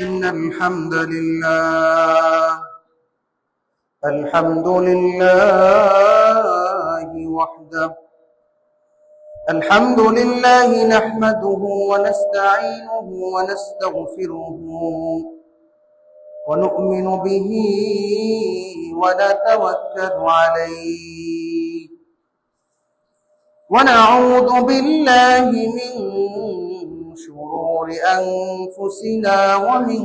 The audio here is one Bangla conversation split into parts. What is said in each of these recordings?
إن الحمد لله وحده. الحمد لله نحمده ونستعينه ونستغفره ونؤمن به ونتوكل عليه، ونعوذ بالله من شرور أنفسنا ومن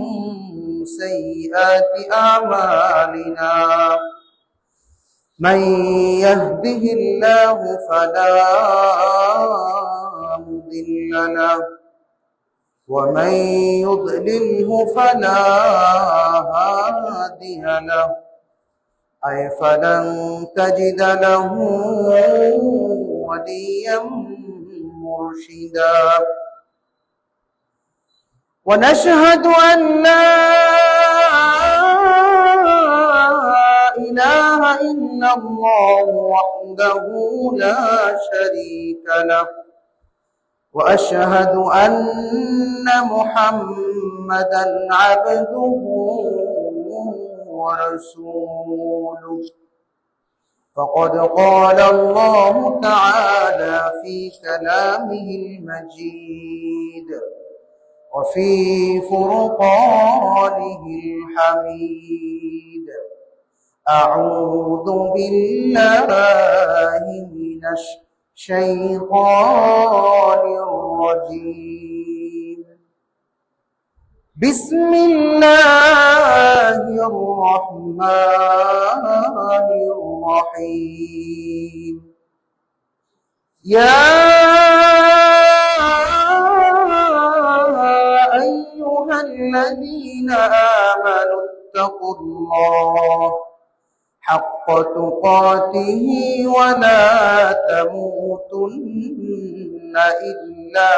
سيئات أعمالنا. من يهده الله فلا مضل له ومن يضلله فلا هادي له، أي فلن تجد له وليا مرشدا. ونشهد أن لا إله إلا الله وحده لا شريك له، وأشهد أن محمدا عبده ورسوله. فقد قال الله تعالى في كلامه المجيد وفي فرقانه الحميد: أعوذ بالله من الشيطان الرجيم. بسم الله الرحمن الرحيم. يا أيها الذين آمنوا اتقوا الله حق تقاته ولا تموتن إلا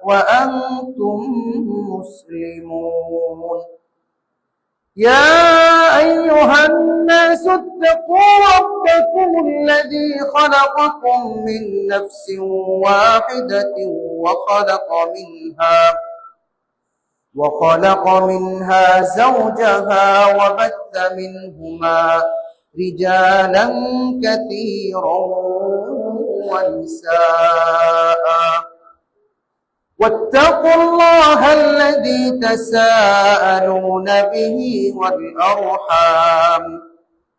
وأنتم مسلمون. يا أيها الناس اتقوا ربكم الذي خلقكم من نفس واحدة وخلق منها زوجها وبث منهما رجالا كثيرا ونساء. واتقوا الله الذي تساءلون به والأرحام،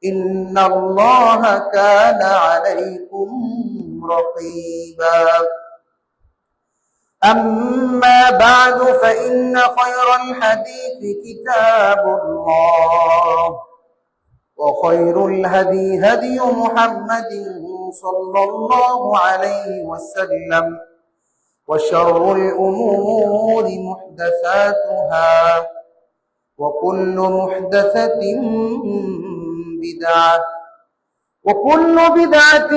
إن الله كان عليكم رقيبا. أما بعد، فإن خير الحديث كتاب الله، وخير الهدي هدي محمد صلى الله عليه وسلم، وشر الأمور محدثاتها، وكل محدثة بدعة، وكل بدعة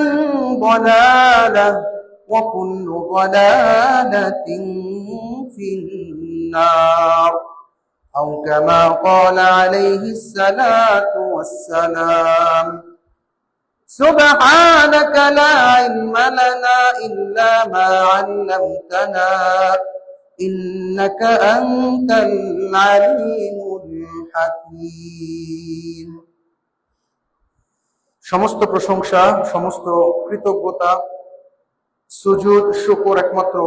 ضلالة، وكل ضلالة في النار، أو كما قال عليه الصلاة والسلام: سبحانك لا علم لنا إلا ما علمتنا إنك أنت العليم الحكيم। সমস্ত প্রশংসা, সমস্ত কৃতজ্ঞতা, সুজুদ, শুকর একমাত্র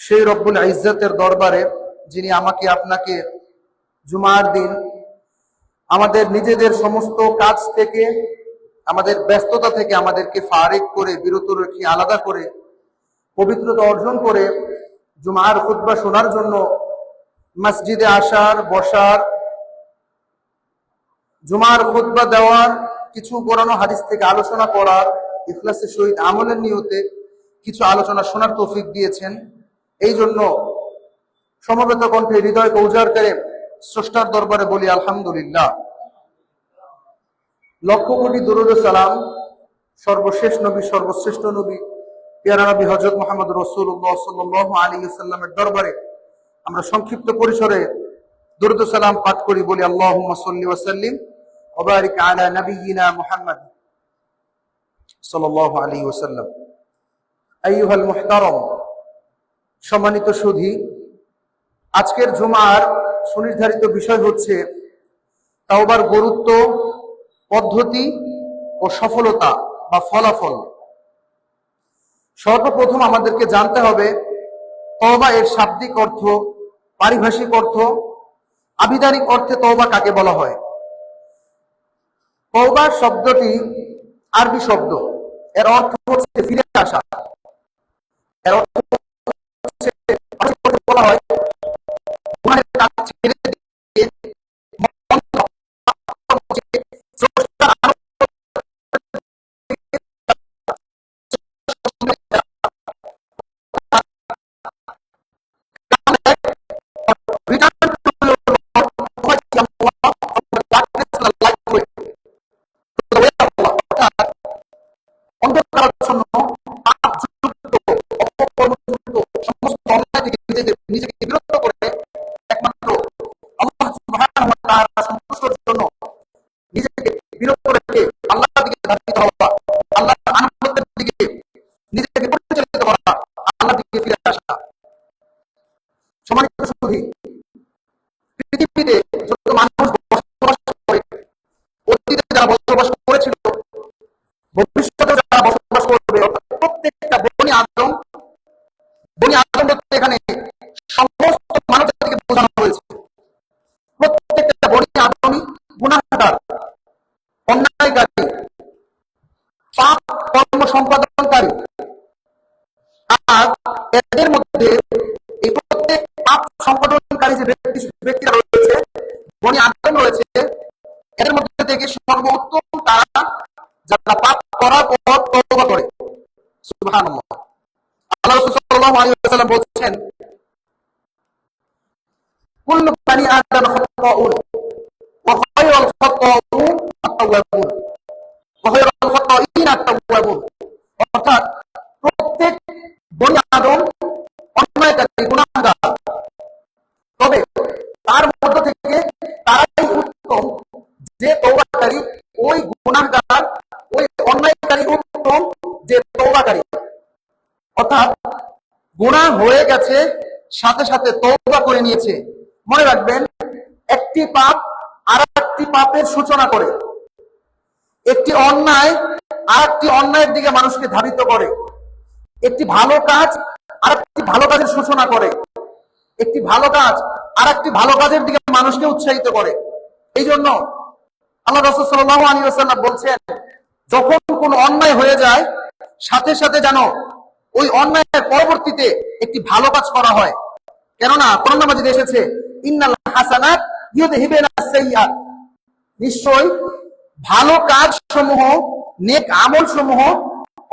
সেই রব্বুল ইজ্জতের দরবারে, যিনি আমাকে আপনাকে জুমার দিন আমাদের নিজেদের সমস্ত কাজ থেকে, আমাদের ব্যস্ততা থেকে আমাদেরকে ফারিক করে, বিরত রেখে, আলাদা করে, পবিত্রতা অর্জন করে জুমার খুতবা শোনার জন্য মসজিদে আসার, বসার, জুমার খুতবা দেওয়ার, কিছু কোরআন হাদিস থেকে আলোচনা করার, ইখলাসের সহিত আমলের নিয়তে কিছু আলোচনা শোনার তৌফিক দিয়েছেন। এই জন্য সমবেত কণ্ঠে হৃদয়কে উজাড় করে স্রষ্টার দরবারে বলি আলহামদুলিল্লাহ। লক্ষ কোটি দরুদ ও সালাম সর্বশেষ নবী, সর্বশ্রেষ্ঠ নবী, পেয়ারা নবী হযরত মুহাম্মদ রাসূলুল্লাহ সাল্লাল্লাহু আলাইহি ওয়াসাল্লামের দরবারে আমরা সংক্ষিপ্ত পরিসরে দরুদ ও সালাম পাঠ করি, বলি আল্লাহুম্মা সাল্লি ওয়া সাল্লিম ওয়া বারিক আলা নাবিয়িনা মুহাম্মদ সাল্লাল্লাহু আলাইহি ওয়াসাল্লাম। আইয়ুহাল মুহতারাম, সম্মানিত সুধী, আজকের জুমার সুনির্ধারিত বিষয় হচ্ছে তাওবার গুরুত্ব, পদ্ধতি ও সফলতা বা ফলাফল। সর্বপ্রথম আমাদেরকে জানতে হবে তওবা এর শাব্দিক অর্থ, পারিভাষিক অর্থ, আবিধানিক অর্থে তওবা কাকে বলা হয়। তওবা শব্দটি আরবি শব্দ, এর অর্থ হচ্ছে ফিরে আসা। এর অর্থ হচ্ছে বলা হয় গুনাহের কাজ ছেড়ে দিয়ে নিজেকে বিরত করে একমাত্র আল্লাহ সুবহানাহু ওয়া তাআলা সন্তুষ্টির জন্য নিজেকে বিরত রেখে আল্লাহর দিকে ধাবিত হওয়া, আল্লাহর আনুগত্যের দিকে নিজেকে পরিচালিত করা, আল্লাহর দিকে ফিরে আসা। সম্মানিত সুধী, পৃথিবীতে যত মানুষ বসবাস করে, অতীতে যারা বসবাস করেছিল, ভবিষ্যতে যারা বসবাস করবে, প্রত্যেকটা বনি আদম বলতে এখানে সমস্ত মানুষ থেকে বোঝানো হয়েছে। প্রত্যেকটা বনি আদমই গুনাহগার, অন্যায়কারী, পাপ কর্ম সম্পাদনকারী। আর এদের মধ্যে এই প্রত্যেক পাপ সম্পাদনকারী যে ব্যক্তিরা রয়েছে, বনি আদম রয়েছে, এদের মধ্যে থেকে সর্বোত্তম তারা যারা পাপ করার পর তওবা করে। সুবহানাল্লাহ। আল্লাহ রাসূল সাল্লাল্লাহু আলাইহি ওয়াসাল্লাম বলেছেন, কুল্লু বানি আদম খাতাউন ওয়া খায়রুল খাতাউন আত-তাওয়াবুন ওয়া খায়রুল খাতাইন আত-তাওয়াবুন। অর্থাৎ প্রত্যেক বনি আদম অন্যায়কারী, গুনাহগার, তবে তার মধ্য থেকে তারাই উত্তম যে তওবাকারী, ওই গুনাহগার, ওই অন্যায়কারী উত্তম যে তওবাকারী। অর্থাৎ গুনাহ হয়ে গেছে, সাথে সাথে তওবা করে নিয়েছে। মনে রাখবেন, একটি পাপ আরেকটি পাপের সূচনা করে, একটি অন্যায় আরেকটি অন্যায়ের দিকে মানুষকে ধাবিত করে, একটি ভালো কাজ আরেকটি ভালো কাজের সূচনা করে, একটি ভালো কাজ আরেকটি ভালো কাজের দিকে মানুষকে উৎসাহিত করে। এই জন্য আল্লাহ রাসূল সাল্লাল্লাহু আলাইহি ওয়াসাল্লাম বলছেন, যখন কোনো অন্যায় হয়ে যায়, সাথে সাথে যেন ওই অন্যায়ের পরবর্তীতে একটি ভালো কাজ করা হয়। কেননা কোরআন মাজিদে এসেছে, ইন্নাল হাসানাত ইউযহিবুনাস সাইয়্যাত, নিশ্চয় ভালো কাজ সমূহ, নেক আমল সমূহ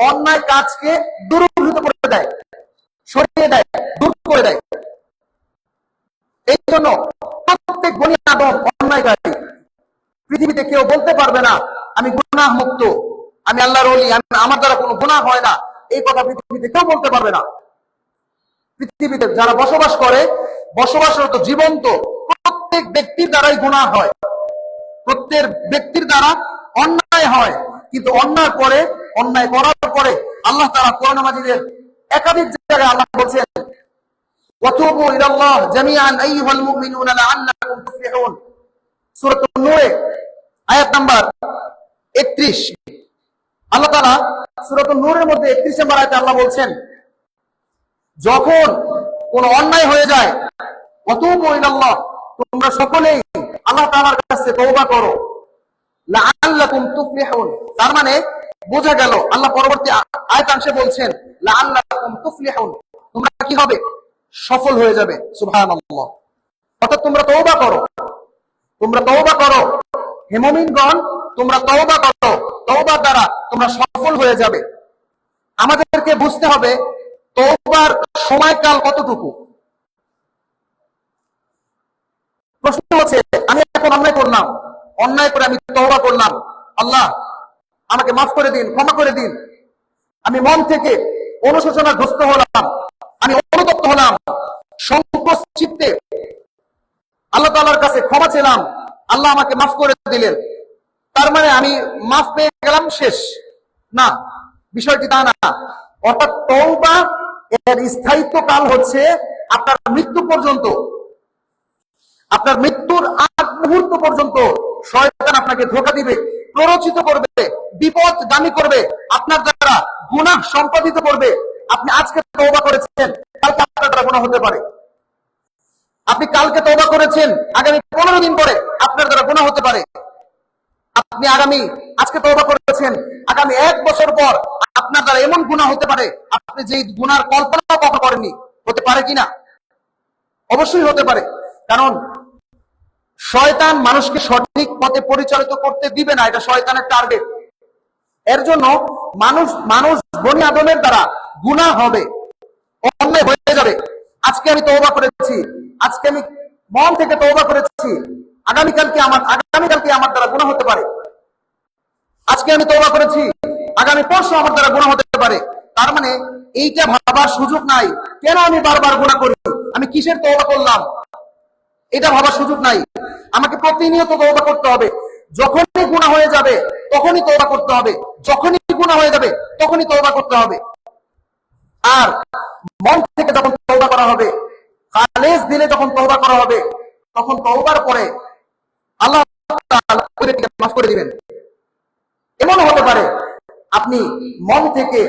অন্যায় কাজকে দূরীভূত করে দেয়, সরিয়ে দেয়, দূর করে দেয়। এই জন্য প্রত্যেক বনি আদম অন্যায়কারী। পৃথিবীতে কেউ বলতে পারবে না আমি গুনাহ মুক্ত, আমি আল্লাহর ওলি, আমার দ্বারা কোনো গুনাহ হয় না। এই কথা পৃথিবীতে কেউ বলতে পারবে না। পৃথিবীতে যারা বসবাস করে, বসবাসরত জীবন্ত প্রত্যেক ব্যক্তির দ্বারাই গুনাহ হয়, প্রত্যেক ব্যক্তির দ্বারা অন্যায় হয়। কিন্তু অন্যায় করার পরে আল্লাহ তাআলা কোরআন মাজিদের একাধিক জায়গায় আল্লাহ বলছেন, ওয়াতুবু ইলাল্লাহ জামিআন আইয়ুহাল মুমিনুনা লাআল্লাকুম তুফলিহুন। সূরা নূর আয়াত নাম্বার 31। আল্লাহ তাআলা সূরা নূরের মধ্যে 31 নম্বর আয়াতে আল্লাহ বলছেন, যখন কোন অন্যায় হয়ে যায়, ওয়াতুবু ইলাল্লাহ, তোমরা সকলেই আল্লাহ তাআলার কাছে তওবা করো, লাআল্লাকুম তুফলিহুন। তার মানে বোঝা গেল আল্লাহ পরবর্তী আয়াতাংশে বলছেন, লাআল্লাকুম তুফলিহুন, তোমরা কি হবে? সফল হয়ে যাবে। সুবহানাল্লাহ। অর্থাৎ তোমরা তওবা করো, তোমরা তওবা করো, হে মুমিনগণ, তোমরা তওবা করো, তওবার দ্বারা তোমরা সফল হয়ে যাবে। আমাদেরকে বুঝতে হবে তওবার সময়কাল কতটুকু। প্রশ্ন হচ্ছে, আমি এখন অন্যায় করলাম, অন্যায় করে আমি তওবা করলাম, আল্লাহ আমাকে মাফ করে দিন, ক্ষমা করে দিন। আমি মন থেকে অনুশোচনাগ্রস্ত হলাম, আমি অনুতপ্ত হলাম, সংকোচ চিত্তে আল্লাহ তাআলার কাছে ক্ষমা চেলাম, আল্লাহ আমাকে মাফ করে দিলেন। তার মানে আমি মাফ পেয়ে গেলাম, শেষ? না, বিষয়টি তা না। অর্থাৎ তওবা এর স্থায়িত্ব কাল হচ্ছে আপনার মৃত্যু পর্যন্ত। আপনার মৃত্যুর আগ মুহূর্ত পর্যন্ত শয়তান আপনাকে ধোঁকা দিবে, প্ররোচিত করবে, বিপদগামী করবে, আপনার দ্বারা গুনাহ সম্পাদিত করবে। আপনি আজকে তওবা করেছেন, কালকে আপনার দ্বারা গুনাহ হতে পারে। আপনি কালকে তওবা করেছেন, আগামী 15 দিন পরে আপনার দ্বারা গুনাহ হতে পারে। আপনি আজকে তওবা করেছেন, আগামী 1 বছর পর আপনার দ্বারা এমন গুনাহ হতে পারে আপনি যেই গুনার কল্পনাও কখনো করেননি। হতে পারে কিনা? অবশ্যই হতে পারে। কারণ শয়তান মানুষকে সঠিক পথে পরিচালিত করতে দিবে না, এটা শয়তানের টার্গেট। এর জন্য মানুষ বনি আদমের দ্বারা গুনাহ হবে, অন্যায় হয়ে যাবে। আজকে আমি তওবা করেছি, আজকে আমি মন থেকে তওবা করেছি, আগামীকালকে আমার দ্বারা গুনাহ হতে পারে। আজকে আমি তওবা করেছি, আগামী পরশু আমার দ্বারা গুনাহ হতে পারে। তার মানে এইটা ভাবার সুযোগ নাই, কেন আমি বারবার গুনাহ করি, আমি কিসের তওবা করলাম, এটা ভাবার সুযোগ নাই। আমাকে প্রতিনিয়ত তওবা করতে হবে। যখনই গুনাহ হয়ে যাবে তখনই তওবা করতে হবে, যখনই গুনাহ হয়ে যাবে তখনই তওবা করতে হবে। আর মন থেকে যখন তওবা করা হবে, খালেস দিলে যখন তওবা করা হবে, তখন তওবার পরে আল্লাহ তাআলা মাফ করে দিবেন। এমন হতে পারে আপনি মন থেকে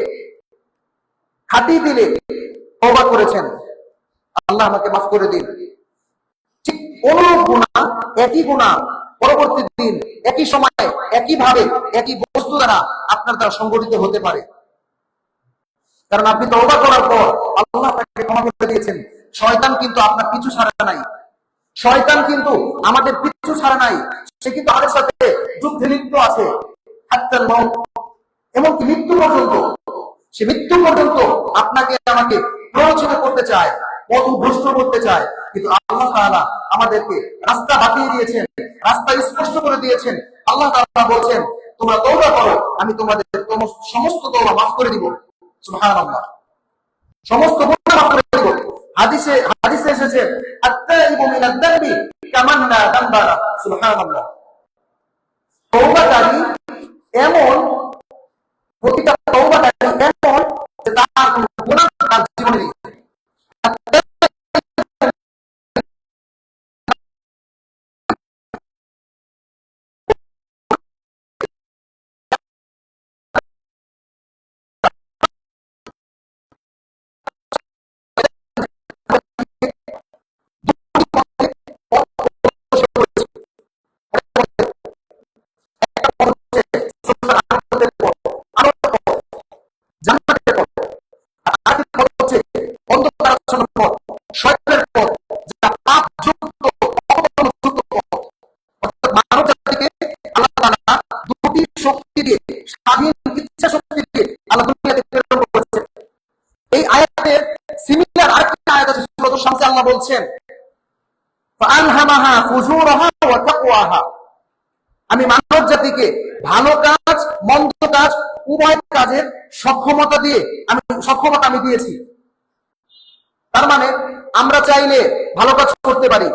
খাঁটি দিলে তওবা করেছেন, আল্লাহ আমাকে মাফ করে দিন, ঠিক অনুরূপ গুনাহ, একই গুনাহ পরবর্তী দিন একই সময়ে একইভাবে একই বস্তু দ্বারা আপনার দ্বারা সংগঠিত হতে পারে। কারণ আপনি তওবা করার পর আল্লাহ আপনাকে ক্ষমা করে দিয়েছেন। শয়তান কিন্তু আপনার পিছু ছাড়া নাই, শয়তান কিন্তু আমাদের পিছু ছাড়া নাই, সে কিন্তু আমাদের সাথে যুদ্ধে লিপ্ত আছে। হাত্তাল মাউত, এমনকি মৃত্যু পর্যন্ত, সে মৃত্যু পর্যন্ত আপনাকে আমাকে প্ররোচিত করতে চায়, পথভ্রষ্ট করতে চায়। কিন্তু আল্লাহ তাআলা আমাদেরকে রাস্তা বাতিয়ে দিয়েছেন, রাস্তা স্পষ্ট করে দিয়েছেন। আল্লাহ তাআলা বলছেন, তোমরা তওবা করো, আমি তোমাদের সমস্ত তওবা মাফ করে দিব। সুবহানাল্লাহ, সমস্ত গুনাহ মাফ করে দিব। হাদিসে এসেছে, আত-তাইবু মিনাদ যানবি কামান লা যানবা। সুবহানাল্লাহ, তওবাকারী এমন, প্রতিটা তওবাকারী এমন যে তার কোনো গুনাহ তার জীবনে নেই। স্বাধীন ইচ্ছা শক্তি দিয়ে আল্লাহ দুনিয়াতে প্রেরণ করেছেন। এই আয়াতের সিমিলার আরেকটা আয়াত আছে সূরা শামসে, আল্লাহ বলছেন, ফাআলহামাহা ফুজুরাহা ওয়া তাকওয়াহা, আমি মানব জাতিকে ভালো কাজ মন্দ কাজ উভয় কাজের সক্ষমতা আমি দিয়েছি। তার মানে আমরা চাইলে ভালো কাজ করতে পারি,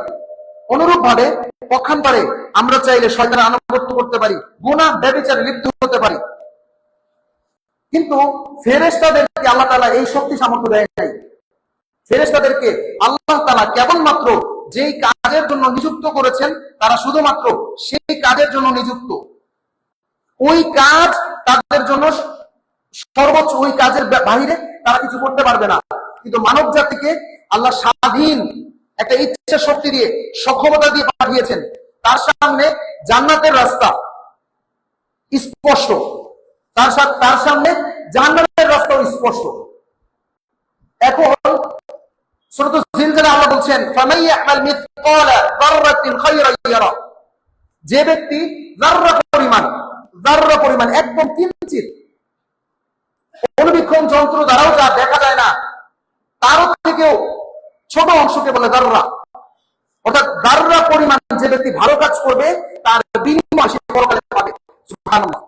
অনুরূপ ভাবে পক্ষান্তরে আমরা চাইলে শয়তানের আনুগত্য করতে পারি, গুনাহ ব্যভিচারে লিপ্ত হতে পারি। কিন্তু ফেরেশতাদেরকে আল্লাহ তাআলা এই শক্তি সামর্থ্য দেয় নাই। ফেরেশতাদেরকে আল্লাহ তাআলা কেবলমাত্র যেই কাজের জন্য নিযুক্ত করেছেন, তারা শুধুমাত্র সেই কাজের জন্য নিযুক্ত। ওই কাজ তাদের জন্য সর্বোচ্চ, ওই কাজের বাইরে তারা কিছু করতে পারবে না। কিন্তু মানব জাতিকে আল্লাহ স্বাধীন একটা ইচ্ছা শক্তি দিয়ে, সক্ষমতা দিয়ে পাঠিয়েছেন। তার সামনে জান্নাতের রাস্তা স্পষ্ট, তার সামনে জান্নাতের রাস্তাও স্পষ্ট। এখন সূরা জিলজিলা আল্লাহ বলছেন, ফামান ইয়ামাল মিসকালা যাররাতিন খায়রান ইয়ারা, যে ব্যক্তি যাররা পরিমাণ একদম কিঞ্চিত, অনুবীক্ষণ যন্ত্র দ্বারাও যা দেখা যায় না তার থেকেও ছোট অংশকে বলে যাররা। অর্থাৎ যাররা পরিমাণ যে ব্যক্তি ভালো কাজ করবে তার বিনিময় সে পরকালে পাবে। সুবহানাল্লাহ।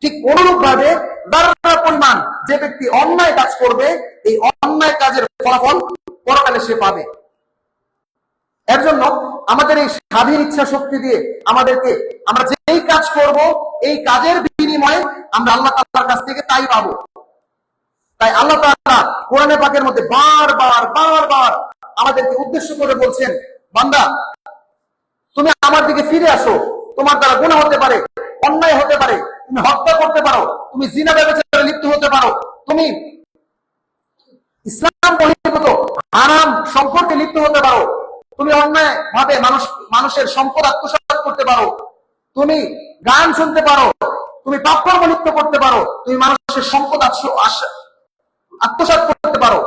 ঠিক অনুরূপ ভাবে যাররা পরিমাণ যে ব্যক্তি অন্যায় কাজ করবে, এই অন্যায় কাজের ফলাফল পরকালে সে পাবে। এর জন্য আমাদের এই স্বাধীন ইচ্ছা শক্তি দিয়ে আমরা যেই কাজ করব, এই কাজের বিনিময়ে আমরা আল্লাহ তাআলার কাছ থেকে তাই পাবো। তাই আল্লাহ তাআলা কোরআনে পাকের মধ্যে বারবার আমাদেরকে উদ্দেশ্য করে বলছেন, বান্দা দিকে ফিরে আসো। তোমার দ্বারা গুনাহ হতে পারে, অন্যায় হতে পারে, তুমি হত্যা করতে পারো, তুমি জিনা ব্যভিচারে লিপ্ত হতে পারো, তুমি ইসলাম বহির্ভূত হারাম সম্পর্কে লিপ্ত হতে পারো, তুমি অন্যায় ভাবে মানুষের সম্পদ আত্মসাৎ করতে পারো, তুমি গান শুনতে পারো, তুমি পাপকর্ম লিপ্ত করতে পারো, তুমি মানুষের সম্পদ আত্মসাৎ করতে পারো,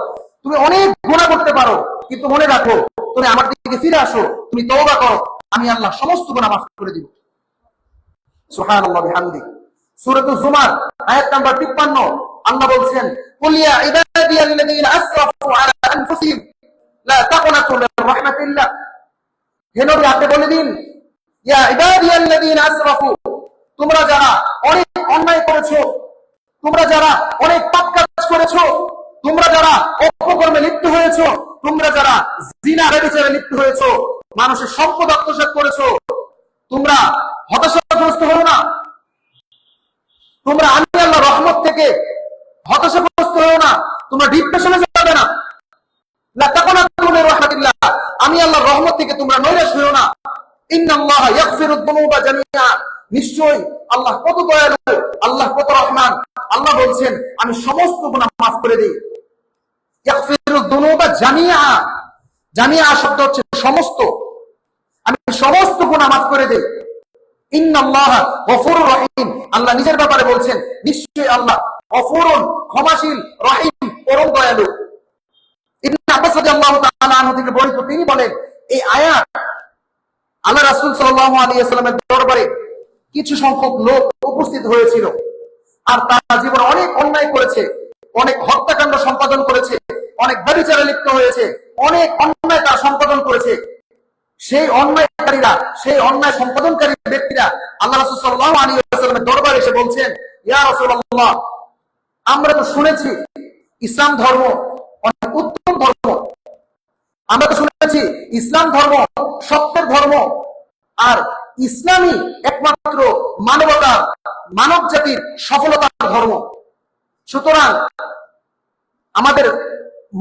তুমি অনেক গুনাহ করতে পারো। কিন্তু মনে রাখো, তুমি আমার দিকে ফিরে আসো, তুমি তওবা করো, আমি আল্লাহ সমস্ত গুনাহ মাফ করে দিব। সুবহানাল্লাহ বিহামদি। সূরাতুল জুমার আয়াত নাম্বার 53 আল্লাহ বলছেন, কুল ইয়া ইবাদিয়াল্লাযীনা আসরাফু আলা আনফুসিহিম লা তাকনাতু মির রাহমাতিল্লাহ। হে নবী, আপনি বলে দিন, ইয়া ইবাদিয়াল্লাযীনা আসরাফু, তোমরা যারা অনেক অন্যায় করেছো, তোমরা যারা অনেক পাপ কাজ করেছো, তোমরা যারা অপকর্মে লিপ্ত হয়েছো, তোমরা যারা জিনা ব্যভিচারে লিপ্ত হয়েছো, মানুষের সম্পদ আত্মসাৎ করেছো, তোমরা হতাশাগ্রস্ত হও না, তোমরা আমি আল্লাহর রহমত থেকে হতাশাগ্রস্ত হও না, তোমরা ডিপ্রেশনে যাবে না। লা তাকুনাতু মির রাহমাতিল্লাহ, আমি আল্লাহর রহমত থেকে তোমরা নৈরাশ হও না। ইন্নাল্লাহা ইয়াগফিরুদ দুনুবা জামিআ, নিশ্চয়ই আল্লাহ কত দয়ালু, আল্লাহ কত রহমান। আল্লাহ বলছেন, আমি সমস্ত গুনাহ মাফ করে দেই। ইয়াগফিরুদ দুনুবা জামিআ, জামিআ শব্দ হচ্ছে সমস্ত, আমি সমস্ত গুনাহ মাফ করে দেই। ইন্নাল্লাহা গফুরুর রহিম, আল্লাহ নিজের ব্যাপারে বলছেন, নিশ্চয়ই আল্লাহ গফুরুন, ক্ষমাশীল, রহিম, পরম দয়ালু। ইবনে আব্বাস রাদিয়াল্লাহু তাআলা আনহু থেকে বর্ণিত, তিনি বলেন, এই আয়াত আল্লাহ রাসূল সাল্লাল্লাহু আলাইহি ওয়াসাল্লামের দরবারে কিছু সংখ্যক লোক উপস্থিত হয়েছিল, আর তারা জীবনে অনেক অন্যায় করেছে, অনেক হত্যাকাণ্ড সম্পাদন করেছে, অনেক ব্যভিচারে লিপ্ত হয়েছে, অনেক অন্যায় তারা সম্পাদন করেছে। সেই অন্যায়কারীরা, সেই অন্যায় সম্পাদনকারী ব্যক্তিরা আল্লাহ রাসূল সাল্লাল্লাহু আলাইহি ওয়াসাল্লামের দরবারে এসে বলছেন, ইয়া রাসূলুল্লাহ, আমরা তো শুনেছি ইসলাম ধর্ম অনেক উত্তম ধর্ম, আমরা তো শুনেছি ইসলাম ধর্ম সত্যের ধর্ম, আর ইসলামই একমাত্র মানবতার, মানব জাতির সফলতার ধর্ম। সুতরাং আমাদের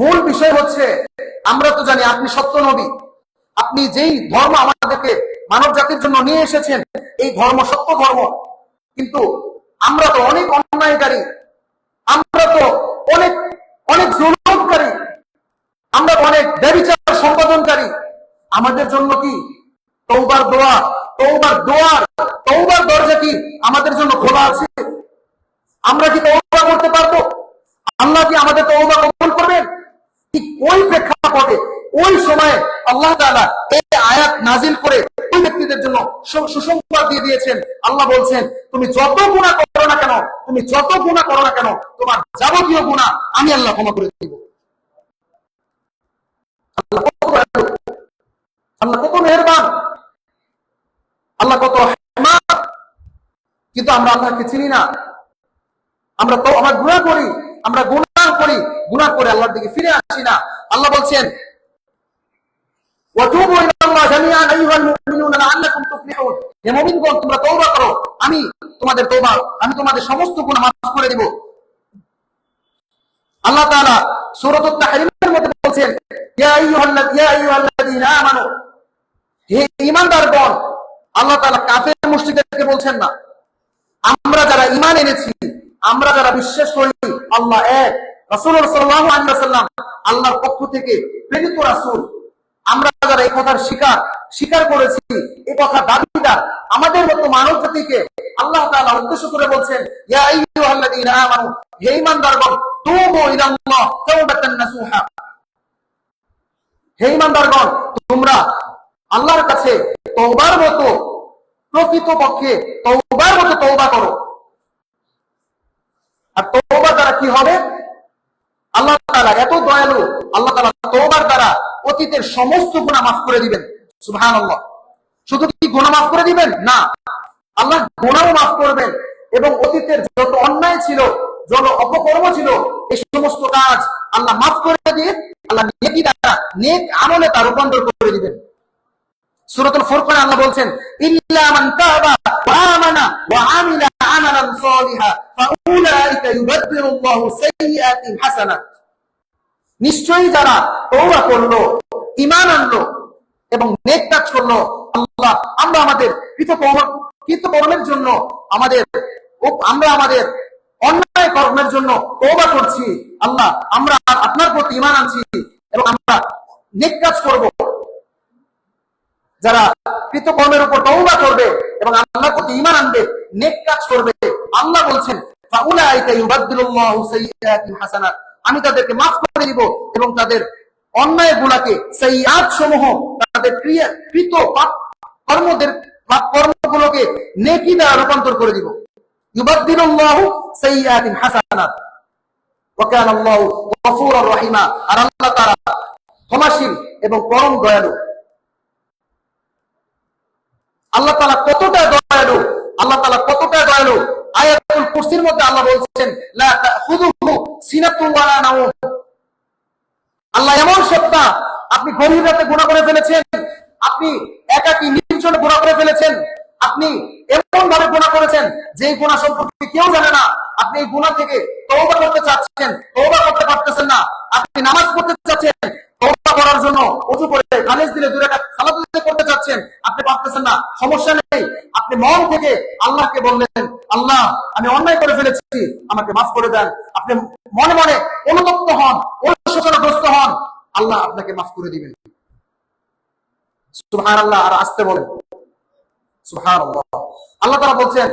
মূল বিষয় হচ্ছে, আমরা তো জানি আপনি সত্য নবী, আপনি যেই ধর্ম আমাদেরকে মানব জাতির জন্য নিয়ে এসেছেন, এই ধর্ম সত্য ধর্ম, কিন্তু আমরা তো অনেক অন্যায়কারী, আমরা তো অনেক অনেক জুলুমকারী, আমরা অনেক ব্যভিচার সম্পাদনকারী। আমাদের জন্য কি তওবার দোয়া, তওবার দরজা কি আমাদের জন্য খোলা আছে? আমরা কি তওবা করতে পারবো? আল্লাহ কি আমাদের তওবা কবুল করবেন? ঠিক ওই প্রেক্ষাপটে, ওই সময়ে আল্লাহ তাআলা এই আয়াত নাজিল করে ওই ব্যক্তিদের জন্য সুসংবাদ দিয়ে দিয়েছেন। আল্লাহ বলছেন, তুমি যত গুনাহ করো না কেন, তুমি যত গুনাহ করো না কেন, তোমার যাবতীয় গুনাহ আমি আল্লাহ ক্ষমা করে দিব। আল্লাহ কত দয়ালু, আল্লাহ কত মেহেরবান, আল্লাহ কত রহমান। কিন্তু আমরা আল্লাহকে চিনি না, আমরা গুনাহ করি, আমরা গুনাহ করে আল্লাহর দিকে ফিরে আসি না। আল্লাহ বলছেন, ওয়াতুবু ইলাল্লাহ জামিআন আইয়ুহাল মুমিনুনা লাআল্লাকুম তুফলিহুন, হে মুমিনগণ, তোমরা তওবা করো, আমি তোমাদের সমস্ত গুনাহ মাফ করে দেব। আল্লাহ তাআলা সূরাতুত তাহরীমের মধ্যে বলছেন, ইয়া আইয়ুহাল্লাযীনা আমানু, হে ঈমানদারগণ। আল্লাহ তাআলা কাফের মুশরিকদেরকে বলছেন না, আমরা যারা ঈমান এনেছি, আমরা যারা বিশ্বাস করি আল্লাহ এক, রাসূলুল্লাহ সাল্লাল্লাহু আলাইহি ওয়াসাল্লাম আল্লাহর পক্ষ থেকে প্রেরিত রাসূল, আমরা যারা এই কথার স্বীকার করেছি, এই কথা দাবিদার, আমাদের মতো মানব জাতিকে আল্লাহ তাআলা উদ্দেশ্য করে বলছেন, ইয়া আইয়ুহাল্লাযীনা আমানু, হে ঈমানদারগণ, তুবু ইলাল্লাহ তাওবাতান নাসুহা, হে ঈমানদারগণ, তোমরা আল্লাহর কাছে তওবার মতো, প্রকৃতপক্ষে তওবার মতো তওবা করো। আর তওবা দ্বারা কি হবে? আল্লাহ তাআলা এত দয়ালু, আল্লাহ তাআলা তওবার দ্বারা অতীতের সমস্ত গুনাহ মাফ করে দিবেন। সুবহানাল্লাহ। শুধু কি গুনাহ মাফ করে দিবেন? না, আল্লাহ গুনাহও মাফ করবেন, এবং অতীতের যত অন্যায় ছিল, যত অপকর্ম ছিল, এই সমস্ত কাজ আল্লাহ মাফ করে দিয়ে আল্লাহ নেকি দ্বারা, নেক আমলে তা রূপান্তর করে দিবেন। সূরাতুল ফুরকানে আল্লাহ বলছেন, ইল্লা মান তাবা ওয়া আমানা ওয়া আমিলা আমালান সালিহা ফাউলাইকা ইউবাদদিলুল্লাহু সাইয়্যাতিহিম হাসানাত, নিশ্চয়ই যারা তওবা করলো, ঈমান আনলো এবং নেক কাজ করলো, আল্লাহ আমরা আমরা আমাদের কৃতকর্মের জন্য আমরা আমাদের অন্যায় কর্মের জন্য তওবা করছি। আল্লাহ, আমরা আপনার প্রতি ঈমান আনছি এবং আমরা নেক কাজ করব। যারা কৃতকর্মের উপর তওবা করবে এবং আল্লাহর প্রতি ঈমান আনবে, নেক কাজ করবে, আল্লাহ বলছেন ফাউলাইকা ইউবাদদিলুল্লাহু সাইয়্যাতিহিম হাসানাত, আমি তাদেরকে মাফ করে দিব এবং তাদের অন্যায়গুলোকে, সাইয়্যাত সমূহ, তাদের কৃত কর্মগুলোকে নেকি দ্বারা রূপান্তর করে দিব। ইউবাদদিলুল্লাহু সাইয়্যাতিহিম হাসানাত ওয়া কানা আল্লাহু গফুরুর রহিমা, আর আল্লাহ তাআলা ক্ষমাশীল এবং পরম দয়ালু। আল্লাহ তাআলা কতটা দয়ালু, আল্লাহ তাআলা কতটা দয়ালু। আয়াতুল কুরসির মধ্যে আল্লাহ বলছেন লা তাখুযুহু সিনাতুন ওয়া লা নাওম। আল্লাহ এমন সত্তা, আপনি গভীর রাতে গুনাহ করে ফেলেছেন, আপনি একাকী নির্জনে গুনাহ করে ফেলেছেন, আপনি এমন ভাবে গুনাহ করেছেন যে এই গুনাহ সম্পর্কে কেউ জানে না, আপনি এই গুনাহ থেকে তওবা করতে চাচ্ছেন, তওবা করতে পারতেছেন না, আপনি নামাজ পড়তে চাচ্ছেন, তওবা করার জন্য ওযু করে খালেস দিলে 2 রাকাত সালাত করতে চাচ্ছেন, আপনি পারতেছেন না, সমস্যা নেই, আপনি মন থেকে আল্লাহকে বললেন, আল্লাহ আমি অন্যায় করে ফেলেছি, আমাকে মাফ করে দেন। আপনি মনে মনে অনুতপ্ত হন, অনুশোচনাগ্রস্ত হন, আল্লাহ আপনাকে মাফ করে দিবেন। সুবহানাল্লাহ। আর আসতে বলেন সুবহানাল্লাহ। আল্লাহ তাআলা বলছেন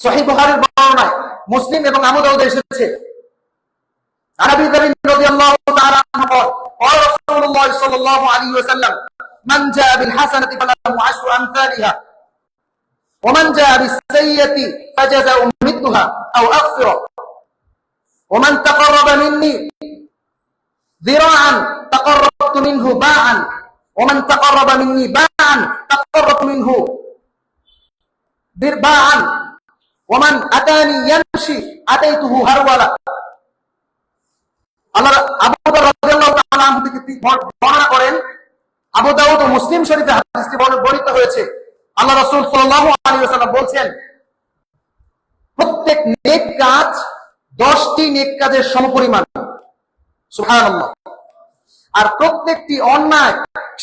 সহিহ বুখারীর বর্ণনায়, মুসলিম এবং আবু দাউদে এসেছে, আবু যার রাদিয়াল্লাহু তাআলা আনহু বলেন, قال رسول الله صلى الله عليه وسلم من جاء بالحسنة فله 10 أمثالها ومن جاء بالسيئة فجزاء مثلها أو أكثر ومن تقرب مني ذراعا تقربت منه باعا ومن تقرب مني باعا تقربت منه باعا ومن أتاني يمشي أتيته هرولا। আল্লাহ আবু দাউদ রাদিয়াল্লাহু তাআলা আনহু থেকে বর্ণনা করেন, আবু দাউদ ও মুসলিম শরীফে হাদিসটি বর্ণিত হয়েছে। আল্লাহ রাসূল সাল্লাল্লাহু আলাইহি ওয়াসাল্লাম বলেন, প্রত্যেক নেক কাজ 10টি নেক কাজের সমপরিমাণ। সুবহানাল্লাহ। আর প্রত্যেকটি অন্যায়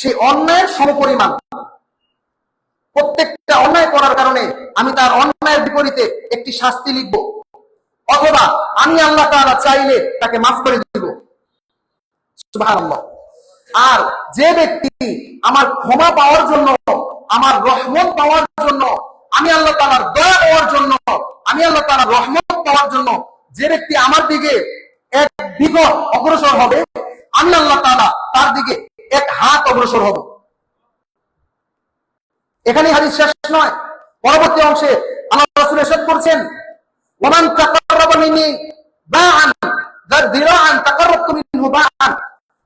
সেই অন্যায়ের সমপরিমাণ। প্রত্যেকটা অন্যায় করার কারণে আমি তার অন্যায়ের বিপরীতে একটি শাস্তি লিখব, অথবা আমি আল্লাহ তাআলা চাইলে তাকে মাফ করে দিব। সুবহানাল্লাহ। আর যে ব্যক্তি আমার ক্ষমা পাওয়ার জন্য, আমার রহমত পাওয়ার জন্য, আমি আল্লাহ তাআলার দয়া পাওয়ার জন্য, আমি আল্লাহ তাআলার রহমত পাওয়ার জন্য যে ব্যক্তি আমার দিকে এক বিঘত অগ্রসর হবে, আমি আল্লাহ তাআলা তার দিকে এক হাত অগ্রসর হব। এখানে হাদিস শেষ নয়, পরবর্তী অংশে আল্লাহ রাসূল ইরশাদ করেছেন, ওমান তাকাররাবা মিন্নি বা'আন যিরাআন তাকাররাবতু মিনহু বা'আন।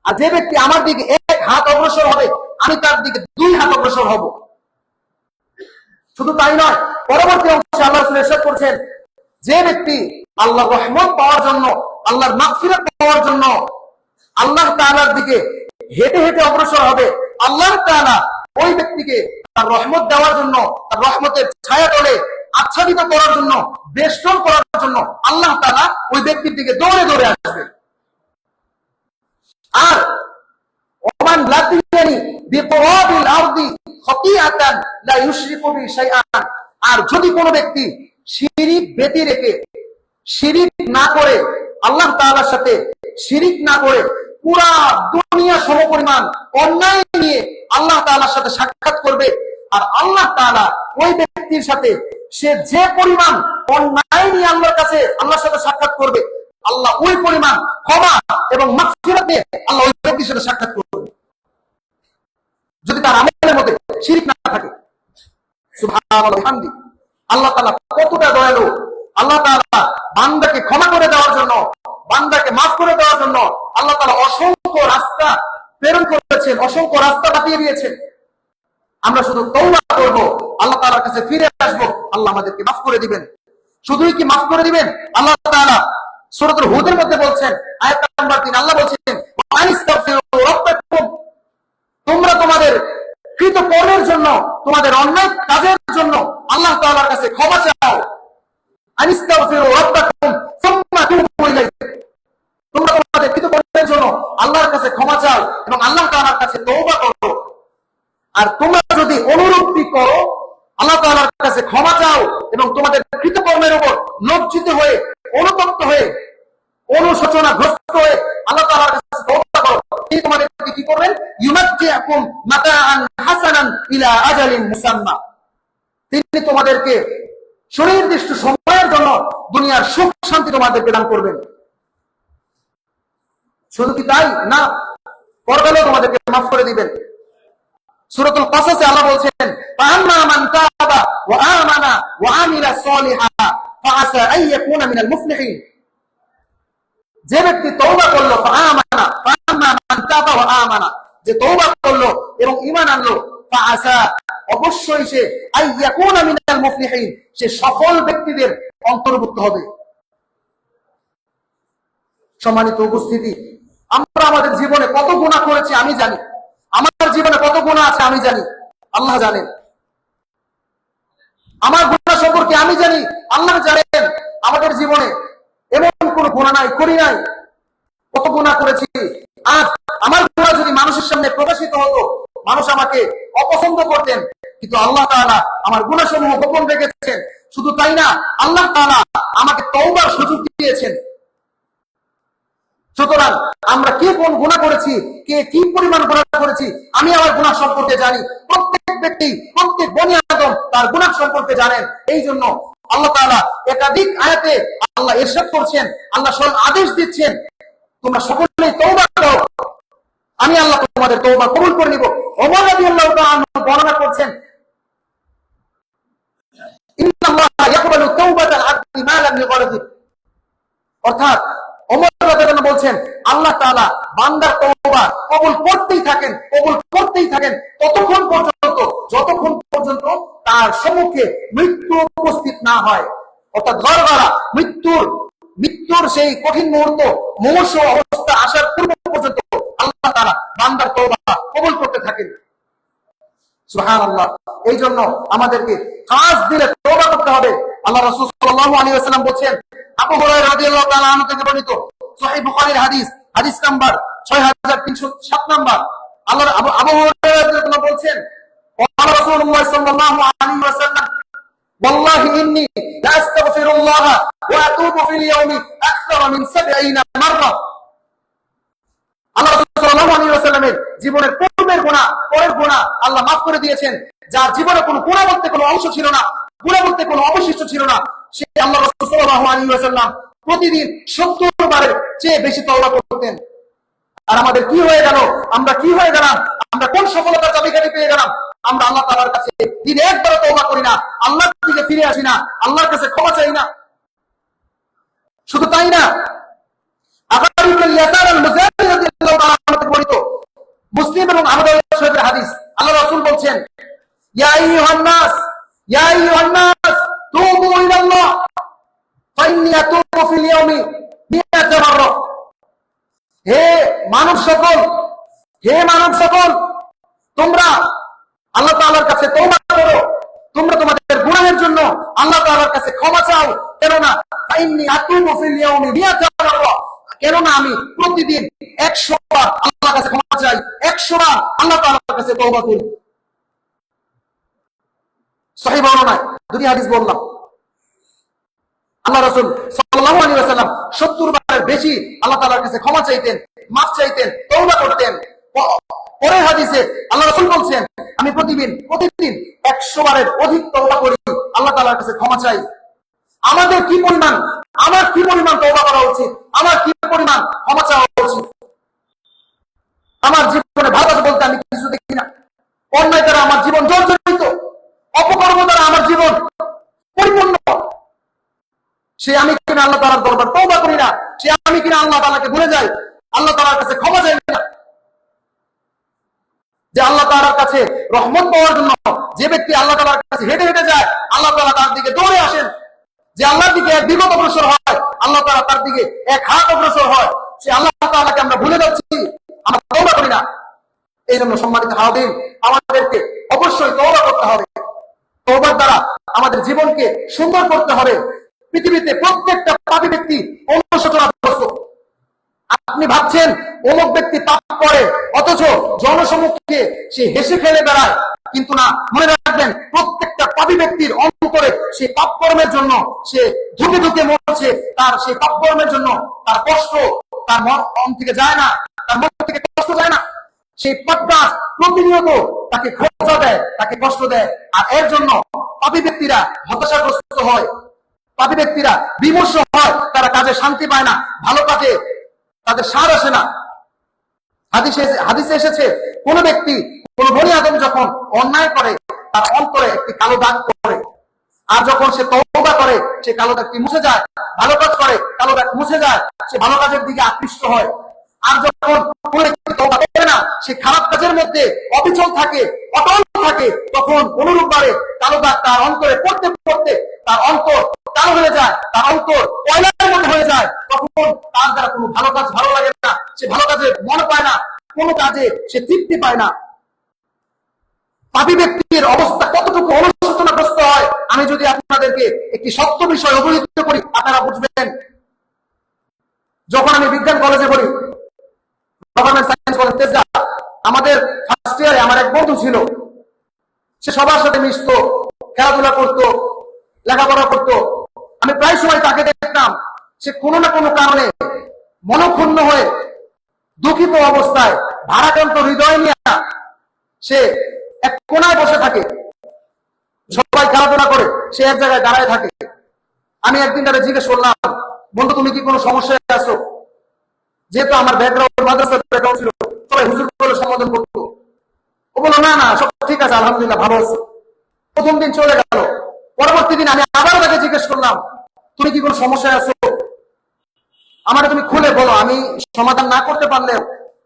আর যে ব্যক্তি আমার দিকে এক হাত অগ্রসর হবে, আমি তার দিকে 2 হাত অগ্রসর হব। শুধু তাই নয়, পরবর্তী অংশে আল্লাহ রাসূল ইরশাদ করেছেন, যে ব্যক্তি আল্লাহর রহমত পাওয়ার জন্য, আল্লাহর মাগফিরাত পাওয়ার জন্য আল্লাহ তাআলার দিকে হেঁটে হেঁটে অগ্রসর হবে, আল্লাহ তাআলা ওই ব্যক্তিকে তার রহমত দেওয়ার জন্য, তার রহমতের ছায়া তলে আচ্ছাদিত করার জন্য, বেষ্টন করার জন্য আল্লাহ তাআলা ওই ব্যক্তির দিকে দৌড়ে দৌড়ে আসবে। আর ওমান লাতিয়ানি বিকরাবিল আরদি খাতিয়াতান লা ইউশরিকু বি শাইআন। আর যদি কোনো ব্যক্তি শিরিক ব্যতি রেখে, শিরিক না করে, আল্লাহ তাআলার সাথে শিরিক না করে পুরা দুনিয়া সমপরিমাণ অন্যায় নিয়ে আল্লাহ তাআলার সাথে সাক্ষাৎ করবে, আর আল্লাহ তাআলা ওই ব্যক্তির সাথে সে যে পরিমাণ অন্যায় নিয়ে আল্লাহর কাছে আল্লাহর সাথে সাক্ষাৎ করবে, আল্লাহ ওই পরিমাণ ক্ষমা এবং মাগফিরাত নিয়ে আল্লাহ ওই ব্যক্তির সাথে সাক্ষাৎ করবে, যদি তার আমলের মধ্যে শিরিক না থাকে। সুবহানাল্লাহ হামদি। আল্লাহ তাআলা কতটা দয়ালু। আল্লাহ তাআলা বান্দাকে ক্ষমা করে দেওয়ার জন্য, বান্দাকে মাফ করে দেওয়ার জন্য আল্লাহ তাআলা অসংখ্য রাস্তা প্রেরণ করেছেন, অসংখ্য রাস্তা বাতিয়ে দিয়েছেন। আমরা শুধু তওবা করব, আল্লাহ তাআলার কাছে ফিরে আসব, আল্লাহ আমাদেরকে মাফ করে দিবেন। শুধুই কি মাফ করে দিবেন? আল্লাহ তাআলা সূরাতুল হুদের মধ্যে বলছেন, আয়াত নাম্বার 3, আল্লাহ বলছেন, আনিস্তাগফিরু রাব্বাকুম, তোমরা তোমাদের কৃত কর্মের জন্য, তোমাদের অন্যায় কাজের জন্য আল্লাহ তাআলার কাছে ক্ষমা চাও। আনিস্তাগফিরু রাব্বাকুম সুম্মা তুবু ইলাইহি, তোমরা তোমাদের কৃত কর্মের জন্য আল্লাহর কাছে ক্ষমা চাও এবং আল্লাহ তাআলার কাছে তওবা করো। আর তোমরা যদি অনুরূপটি করো, আল্লাহ তাআলার কাছে ক্ষমা চাও এবং তোমাদের কৃতকর্মের উপর লজ্জিত হয়ে, অনুতপ্ত হয়ে, অনুশোচনাগ্রস্ত হয়ে আল্লাহ তাআলার কাছে তওবা করো, তিনি তোমাদেরকে কি করবেন? ইউমাত্তিউকুম মাতাআন হাসানান ইলা আজালিন মুসাম্মা, তিনি তোমাদেরকে সুনির্দিষ্ট সময়ের জন্য দুনিয়ার সুখ শান্তি তোমাদেরকে দান করবেন। শুধু কি তাই না, পরকালেও তোমাদেরকে মাফ করে দিবেন। সূরাতুল কাসাসে আল্লাহ বলছেন, ফাআম্মা মান তাবা ওয়া আমানা ওয়া আমিলা সলিহা ফাআসা আন ইয়াকুনা মিনাল মুফলিহিন, যে ব্যক্তি তওবা করলো, ফাআম্মা মান তাবা ওয়া আমানা, যে তওবা করলো এবং ঈমান আনলো, ফাআসা, অবশ্যই সে আন ইয়াকুনা মিনাল মুফলিহিন, সে সফল ব্যক্তিদের অন্তর্ভুক্ত হবে। সম্মানিত উপস্থিতি, আমরা আমাদের জীবনে কত গুনাহ করেছি আমি জানি, আমার জীবনে কত গুনাহ আছে আমি জানি, আল্লাহ জানেন। আমার গুনাহ সম্পর্কে আমি জানি, আল্লাহ জানেন। আমাদের জীবনে এমন কোন গুনাহ নাই, করি নাই, কত গুনাহ করেছি। আর আমার গুনাহ যদি মানুষের সামনে প্রকাশিত হতো, মানুষ আমাকে অপছন্দ করতেন, কিন্তু আল্লাহ তাআলা আমার গুনাহ সমূহ গোপন রেখেছেন। শুধু তাই না, আল্লাহ তাআলা আমাকে তওবার সুযোগ দিয়েছেন। সুতরাং আমরা কে কোন গুনাহ করেছি, কে কি পরিমাণ গুনাহ করেছি, আমি আমার গুনাহ সম্পর্কে জানি। প্রত্যেক ব্যক্তি, প্রত্যেক বনি আদম তার গুনাহ সম্পর্কে জানেন। এই জন্য আল্লাহ তাআলা একাধিক আয়াতে আল্লাহ ইরশাদ করছেন, আল্লাহ স্বয়ং আদেশ দিচ্ছেন, তোমরা সকলেই তওবা করো, আমি আল্লাহ তোমাদের তওবা কবুল করে নিব। ওমর রাদিয়াল্লাহু তাআলা বর্ণনা করছেন, ইন্নাল্লাহা ইয়াকবালু তাওবাতাল আবদি মা লাম ইগরাদিব, অর্থাৎ ওমর রাদিয়াল্লাহু আনহু বলছেন, আল্লাহ তাআলা বান্দার তওবা কবুল করতেই থাকেন, কবুল করতেই থাকেন ততক্ষণ পর্যন্ত যতক্ষণ পর্যন্ত তার সম্মুখে মৃত্যু উপস্থিত না হয়। অর্থাৎ গরগরা, মৃত্যুর সেই কঠিন মুহূর্ত, মুমূর্ষ অবস্থা আসার পূর্ব পর্যন্ত আল্লাহ তাআলা বান্দার তওবা কবুল করতে থাকেন। সুবহানাল্লাহ। এই জন্য আমাদেরকে কাজ দিলে তওবা করতে হবে। আল্লাহ রাসূল সাল্লাল্লাহু আলাইহি ওয়াসাল্লাম বলেছেন, আবু হুরায়রা রাদিয়াল্লাহু তাআলা আনহু থেকে বর্ণিত সহিহ বুখারীর হাদিস নাম্বার 6307 নাম্বার, আল্লাহ আবু হুরায়রা রাদিয়াল্লাহু তাআলা বলেছেন, قال رسول الله صلى الله عليه وسلم والله إني لا أستغفر الله وأتوب في اليوم أكثر من 70 مرة। আল্লাহ রাসূল সাল্লাল্লাহু আলাইহি ওয়াসাল্লামের জীবনের পূর্বের গুনাহ, পরের গুনাহ আল্লাহ মাফ করে দিয়েছেন। যার জীবনে কোনো গুনাহ বলতে কোনো অংশ ছিল না, গুনাহ বলতে কোনো অবশিষ্ট ছিল না, সে আল্লাহ রাসূল সাল্লাল্লাহু আলাইহি ওয়াসাল্লাম প্রতিদিন 70 বারের চেয়ে বেশি তওবা করতেন। আর আমাদের কি হয়ে গেল? আমরা কি হয়ে গেলাম? আমরা কোন সফলতার চাবিকাঠি পেয়ে গেলাম? আমরা আল্লাহ তাআলার কাছে দিনে একবারও তওবা করি না, আল্লাহর দিকে ফিরে আসি না, আল্লাহর কাছে ক্ষমা চাই না। শুধু তাই না, মুসলিম এবং আবু দাউদ শরীফের হাদিস, আল্লাহ রাসূল বলছেন, ইয়া আইয়ুহান নাস তুবু ইলাল্লাহ ফাইন্নী আতুবু ফিল ইয়াউমি 100 মাররা। হে মানব সকল, তোমরা আল্লাহ তাআলার কাছে তওবা করো, তোমরা তোমাদের গুনাহের জন্য আল্লাহ তাআলার কাছে ক্ষমা চাও। কেননা ফাইন্নী আতুবু ফিল ইয়াউমি 100 মাররা, কেননা আমি প্রতিদিন 100 বার আল্লাহর কাছে ক্ষমা চাই, 100 বার আল্লাহ তাআলার কাছে তওবা করি। সহিহ বর্ণনায় দুটি হাদিস বললাম। আল্লাহ রাসূল সাল্লাল্লাহু আলাইহি ওয়াসাল্লাম 70 বারের বেশি আল্লাহ তাআলার কাছে ক্ষমা চাইতেন, মাফ চাইতেন, তওবা করতেন। পরের হাদিসে আল্লাহ রাসূল বলছেন, আমি প্রতিদিন 100 বারের অধিক তওবা করি, আল্লাহ তাআলার কাছে ক্ষমা চাই। আমার কি পরিমাণ তওবা করা উচিত, আমার কি পরিমাণ ক্ষমা চাওয়া উচিত। আমার জীবনে ভালোবাসা বলতে আমি কিছু দেখি না, অন্যায় দ্বারা আমার জীবন জর্জরিত, অপকর্ম দ্বারা আমার জীবন পরিপূর্ণ। সে আমি কিনা আল্লাহ তাআলার দরবার তওবা করি না, সে আমি কিনা আল্লাহ তাআলাকে ভুলে যাই, আল্লাহ তাআলার কাছে ক্ষমা চাই না। যে আল্লাহ তাআলার কাছে রহমত পাওয়ার জন্য যে ব্যক্তি আল্লাহ তাআলার কাছে হেঁটে হেঁটে যায়, আল্লাহ তাআলা তার দিকে দৌড়ে আসেন। যে আল্লাহর দিকে এক বিগত অগ্রসর হয়, আল্লাহ তাআলা তার দিকে এক হাত অগ্রসর হয়। সে আল্লাহ তাআলাকে আমরা ভুলে যাচ্ছি, আমরা তওবা করি না। এই জন্য সম্মানিত হাজিরিন, আমাদেরকে অবশ্যই তওবা করতে হবে। তওবার দ্বারা আমাদের জীবনকে সুন্দর করতে হবে। পৃথিবীতে প্রত্যেকটা পাপী ব্যক্তি অনুশোচনাগ্রস্ত। আপনি ভাবছেন অমুক ব্যক্তি পাপ করে, অথচ জনসমক্ষে সে হেসে খেলে বেড়ায়। কিন্তু না, মনে রাখবেন, প্রত্যেকটা পাপী ব্যক্তির অন্তরে সেই পাপ কর্মের জন্য সে ধুকে ধুকে মরছে। তার সেই পাপ কর্মের জন্য তার কষ্ট তার মন থেকে যায় না, তার মন থেকে কষ্ট যায় না। সেই পাপটা প্রতিনিয়ত তাকে খোঁজা দেয়, তাকে কষ্ট দেয়। আর এর জন্য পাপী ব্যক্তিরা হতাশাগ্রস্ত হয়, পাপী ব্যক্তিরা বিমর্ষ হয়, তারা কাজে শান্তি পায় না, ভালো কাজে তাদের সার আসে না। হাদিসে এসেছে, কোন ব্যক্তি, কোন বনি আদম যখন অন্যায় করে তার অন্তরে একটি কালো দাগ পড়ে, আর যখন সে তওবা করে সে কালো দাগটি মুছে যায়, ভালো কাজ করে কালো দাগ মুছে যায়, সে ভালো কাজের দিকে আকৃষ্ট হয়। আর যখন কোন ব্যক্তি তওবা করে না, সে খারাপ কাজের মধ্যে অবিচল থাকে, অটল থাকে, তখন অনুরূপভাবে কালো দাগ তার অন্তরে পড়তে পড়তে তার অন্তর কালো হয়ে যায়, তার অন্তর কয়লার মতো হয়ে যায়। তখন তার দ্বারা কোনো ভালো কাজ ভালো লাগে না, সে ভালো কাজে মন পায় না, কোনো কাজে সে তৃপ্তি পায় না। পাপী ব্যক্তির অবস্থা কতটুকু অনুশোচনাগ্রস্ত হয়, আমি যদি আপনাদেরকে একটি সত্য বিষয় অবহিত করি, আপনারা বুঝবেন। যখন আমি বিজ্ঞান কলেজে পড়ি, গভর্নমেন্ট সায়েন্স কলেজ তেজগাঁ, আমাদের ফার্স্ট ইয়ারে আমার এক বন্ধু ছিল। সে সবার সাথে মিশতো, খেলাধুলা করতো, লেখাপড়া করতো। আমি প্রায় সময় তাকে দেখতাম, সে কোনো না কোনো কারণে মনক্ষুণ্ণ হয়ে দুঃখিত অবস্থায় ভারাক্রান্ত হৃদয় নিয়ে সে এক কোনায় বসে থাকে। সবাই খেলাধুলা করে, সে এক জায়গায় দাঁড়ায় থাকে। আমি একদিন তাকে জিজ্ঞেস করলাম, বন্ধু তুমি কি কোনো সমস্যায় আছো? যেহেতু আমার ব্যাকগ্রাউন্ড মাদ্রাসার ব্যাকগ্রাউন্ড ছিল, সবাই হুজুর বলে সম্বোধন করতো। ও বললো, না না, সব ঠিক আছে, আলহামদুলিল্লাহ ভালো আছে। প্রথম দিন চলে গেল। পরবর্তী দিন আমি আবারও তাকে জিজ্ঞেস করলাম, তুমি কি কোনো সমস্যায় আছো? আমার তুমি খুলে বলো, আমি সমাধান না করতে পারলেও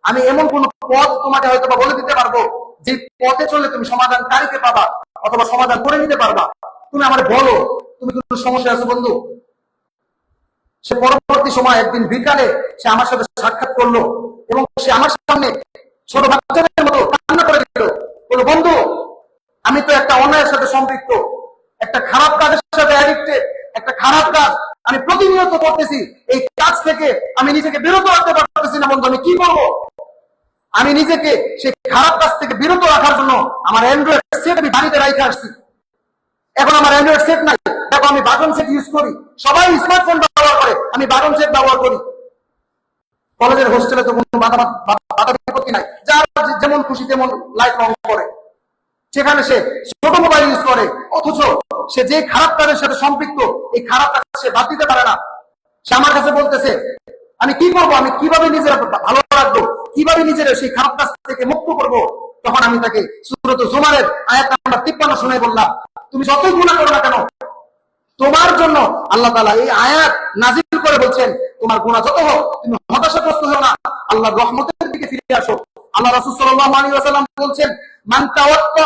আমি এমন কোন পথ তোমাকে হয়তো বা বলে দিতে পারবো যে পথে চললে তুমি সমাধানকারীকে পাবা অথবা সমাধান করে নিতে পারবা। তুমি আমার বলো, তুমি কোনো সমস্যা আছো বন্ধু? সে পরবর্তী সময় একদিন বিকালে সে আমার সাথে সাক্ষাৎ করলো এবং সে আমার সামনে ছোট বাচ্চাদের মতো কান্না করে দিল। বলল, বন্ধু আমি তো একটা অন্যায়ের সাথে সম্পৃক্ত, একটা খারাপ কাজের সাথে অ্যাডিক্টেড, একটা খারাপ কাজ আমি প্রতিনিয়ত করতেছি। এই কাজ থেকে আমি নিজেকে বিরত রাখতে পারতেছি না বন্ধু, আমি কি করবো? আমি নিজেকে সেই খারাপ কাজ থেকে বিরত রাখার জন্য আমার অ্যান্ড্রয়েড সেট আমি বাড়িতে রাখতে আসছি। এখন আমার অ্যান্ড্রয়েড সেট নাই, দেখো আমি বাটন সেট ইউজ করি। সবাই স্মার্টফোন ব্যবহার করে, আমি বাটন সেট ব্যবহার করি। কলেজের হোস্টেলে তো কোনো বাধা বিপত্তি নাই, যার যেমন খুশি তেমন লাইট অন করে। সেখানে সে ছোট মোবাইল ইউজ করে, অথচ সে যে খারাপ কাজের সাথে সম্পৃক্ত, এই খারাপ কাজ সে বাদ দিতে পারে না। সে আমার কাছে বলতেছে, আমি কি করবো, আমি কিভাবে নিজের ভালো রাখবো, কিভাবে নিজের সেই খারাপ কাজ থেকে মুক্ত করবো? তখন আমি তাকে সূরাতুল জুমারের আয়াত নাম্বার 53 শুনে বললাম, তুমি যতই গুনাহ করো না কেন, তোমার জন্য আল্লাহ তাআলা এই আয়াত নাজিল করে বলছেন, তোমার গুনাহ যত হোক তুমি হতাশাগ্রস্ত হও না, আল্লাহর রহমতের দিকে ফিরে আসো। আল্লাহ রাসূল সাল্লাল্লাহু আলাইহি ওয়াসাল্লাম বলছেন, মান তাওয়াত্তা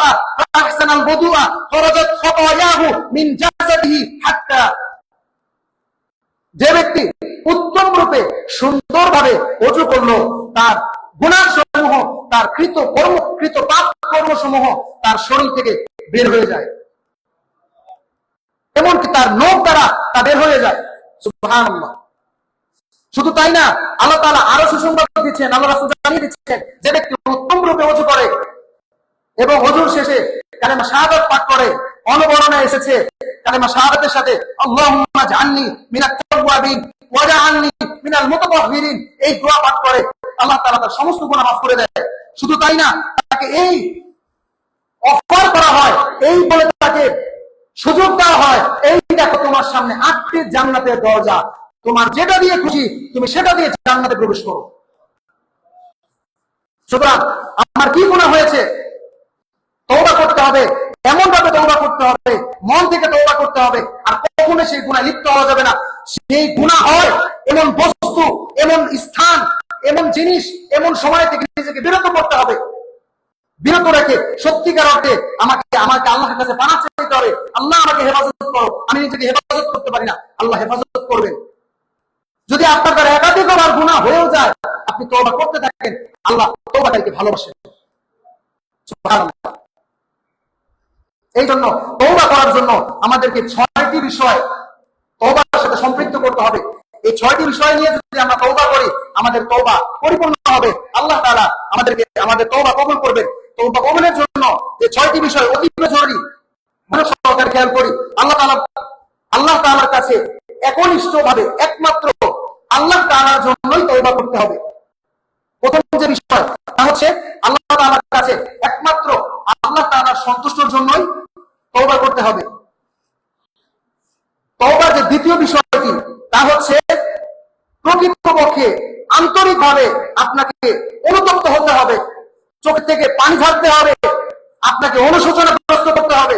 আহসানাল বুদুআ খরাজাত খাতায়াহু মিন জাসাদিহি হাত্তা, যে ব্যক্তি উত্তম রূপে সুন্দরভাবে ওযু করলো, তার গুনাহ সমূহ, তার কৃত পাপ কর্মসমূহ তার শরীর থেকে বের হয়ে যায়, এমনকি তার নখ দ্বারা তা বের হয়ে যায়। সুবহানাল্লাহ। শুধু তাই না, আল্লাহ তাআলা আরো সুসংবাদ দিচ্ছেন, আল্লাহ রাসূল জানিয়ে দিচ্ছেন, যে ব্যক্তি উত্তম রূপে ওযু করে এবং ওযুর শেষে কালেমা শাহাদাত পাঠ করে, অনবরণে এসেছে কালেমা শাহাদাতের সাথে আল্লাহুম্মা জাআলনি মিনাত তাওয়াবিন ওয়া জাআলনি মিনাল মুতাতাহহিরিন, এই দোয়া পাঠ করে, আল্লাহ তাআলা তার সমস্ত গুনাহ মাফ করে দেয়। শুধু তাই না, তাকে এই অফার করা হয়, এই বলে তাকে সুযোগ দেওয়া হয়, এই দেখো তোমার সামনে 8টি জান্নাতের দরজা, তোমার যেটা দিয়ে খুশি তুমি সেটা দিয়ে জান্নাতে প্রবেশ করো। সুতরাং আমার কি গুনাহ হয়েছে, তওবা করতে হবে, এমন ভাবে তওবা করতে হবে, মন থেকে তওবা করতে হবে, আর কখনো সেই গুনাহে লিপ্ত হওয়া যাবে না। সেই গুনাহ হয় এমন বস্তু, এমন স্থান, এমন জিনিস, এমন সময় থেকে নিজেকে বিরত করতে হবে। বিরত রেখে সত্যিকার অর্থে আমাকে আল্লাহর কাছে পানাহ চাইতে হবে, আল্লাহ আমাকে হেফাজত করো, আমি নিজেকে হেফাজত করতে পারি না, আল্লাহ হেফাজত করবেন। যদি আপনার দ্বারা একাধিকবার গুনাহ হয়েও যায়, আপনি তওবা করতে থাকেন, আল্লাহ তওবাকারীকে ভালোবাসেন। সুবহানাল্লাহ। এই জন্য তওবা করার জন্য আমাদেরকে 6টি বিষয় তওবার সাথে সম্পৃক্ত করতে হবে। এই 6টি বিষয় নিয়ে যদি আমরা তওবা করি, আমাদের তওবা পরিপূর্ণ হবে। আল্লাহ তাআলা আমাদের তওবা কবুল করবেন। তওবা কবুলের জন্য যে 6টি বিষয় অতি জরুরি, মনোযোগ সহকারে খেয়াল করি। আল্লাহ তাআলার কাছে একনিষ্ঠভাবে একমাত্র আল্লাহ তাআলার জন্যই তওবা করতে হবে। প্রথম যে বিষয় তা হচ্ছে আল্লাহ তাআলার কাছে একমাত্র আল্লাহ তাআলার সন্তুষ্টির জন্যই তওবা করতে হবে। তওবার যে দ্বিতীয় বিষয়টি তা হচ্ছে প্রকৃতপক্ষে আন্তরিকভাবে আপনাকে অনুতপ্ত হতে হবে, চোখ থেকে পানি ঝরতে হবে, আপনাকে অনুশোচনা প্রস্তুত করতে হবে,